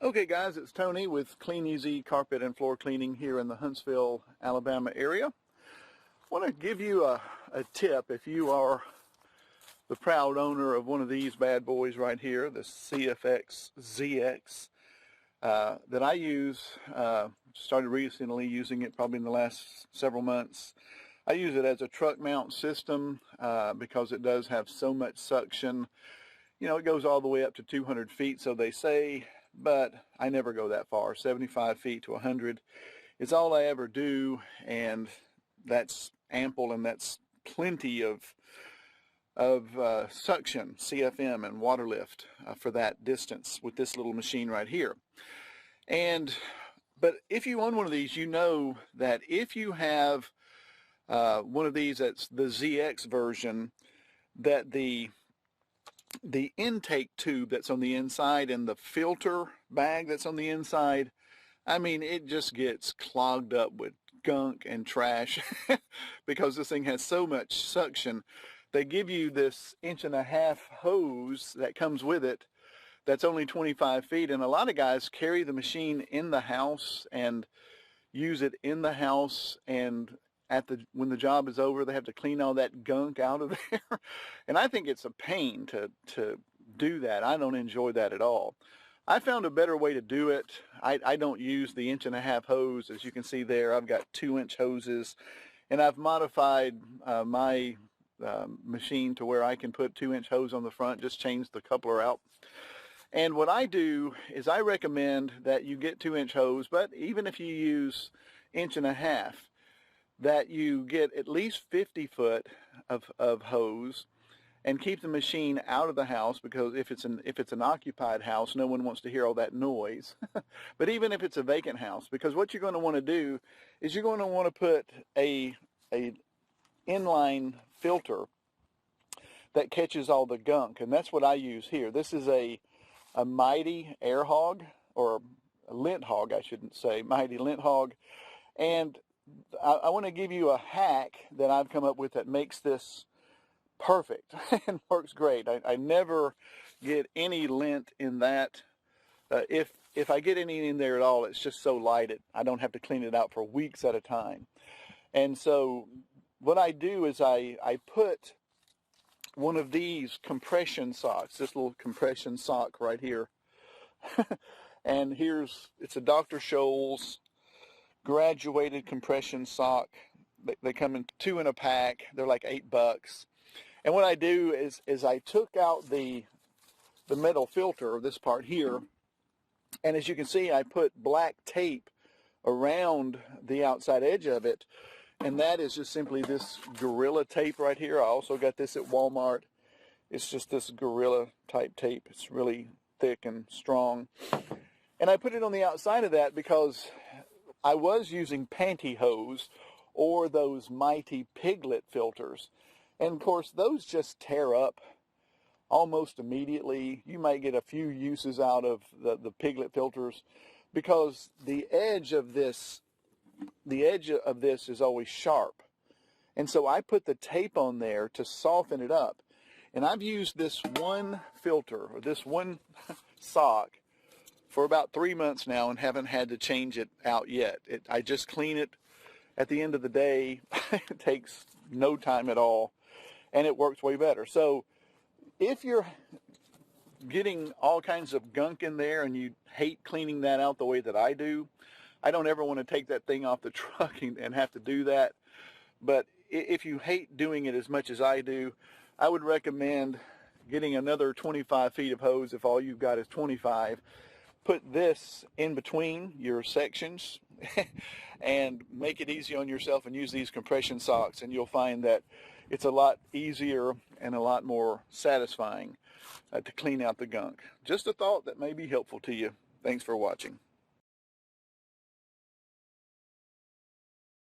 Okay guys, it's Tony with Clean Easy Carpet and Floor Cleaning here in the Huntsville, Alabama area. I want to give you a tip if you are the proud owner of one of these bad boys right here, the CFX ZX, that I use. Started recently using it probably in the last several months. I use it as a truck mount system because it does have so much suction. You know, it goes all the way up to 200 feet, so they say, but I never go that far. 75 feet to 100 is all I ever do, and that's ample, and that's plenty of suction, CFM, and water lift for that distance with this little machine right here. But if you own one of these, you know that if you have one of these that's the ZX version, that the intake tube that's on the inside and the filter bag that's on the inside, I mean, it just gets clogged up with gunk and trash because this thing has so much suction. They give you this 1.5-inch hose that comes with it that's only 25 feet, and a lot of guys carry the machine in the house and use it in the house, and when the job is over, they have to clean all that gunk out of there. And I think it's a pain to do that. I don't enjoy that at all. I found a better way to do it. I don't use the 1.5-inch hose. As you can see there, I've got 2-inch hoses, and I've modified my machine to where I can put 2-inch hose on the front, just change the coupler out. And what I do is I recommend that you get 2-inch hose, but even if you use 1.5 inch, that you get at least 50 foot of hose and keep the machine out of the house, because if it's an occupied house, no one wants to hear all that noise. But even if it's a vacant house, because what you're going to want to do is you're going to want to put a inline filter that catches all the gunk, and that's what I use here. This is a Mighty Air Hog, or a Lint Hog, I shouldn't say, Mighty Lint Hog. And I want to give you a hack that I've come up with that makes this perfect and works great. I never get any lint in that. If I get any in there at all, it's just so light I don't have to clean it out for weeks at a time. And so what I do is I put one of these compression socks, this little compression sock right here. And it's a Dr. Scholl's graduated compression sock. They come in 2 in a pack. They're like $8. And what I do is I took out the metal filter, this part here, and as you can see, I put black tape around the outside edge of it, and that is just simply this Gorilla tape right here. I also got this at Walmart. It's just this Gorilla type tape. It's really thick and strong. And I put it on the outside of that because I was using pantyhose or those Mighty Piglet filters. And of course, those just tear up almost immediately. You might get a few uses out of the Piglet filters because the edge of this is always sharp. And so I put the tape on there to soften it up. And I've used this one filter, or this one sock, for about 3 months now and haven't had to change it out yet. I just clean it at the end of the day. It takes no time at all, and it works way better. So if you're getting all kinds of gunk in there and you hate cleaning that out the way that I do, I don't ever want to take that thing off the truck and have to do that. But if you hate doing it as much as I do, I would recommend getting another 25 feet of hose if all you've got is 25. Put this in between your sections and make it easy on yourself and use these compression socks, and you'll find that it's a lot easier and a lot more satisfying to clean out the gunk. Just a thought that may be helpful to you. Thanks for watching.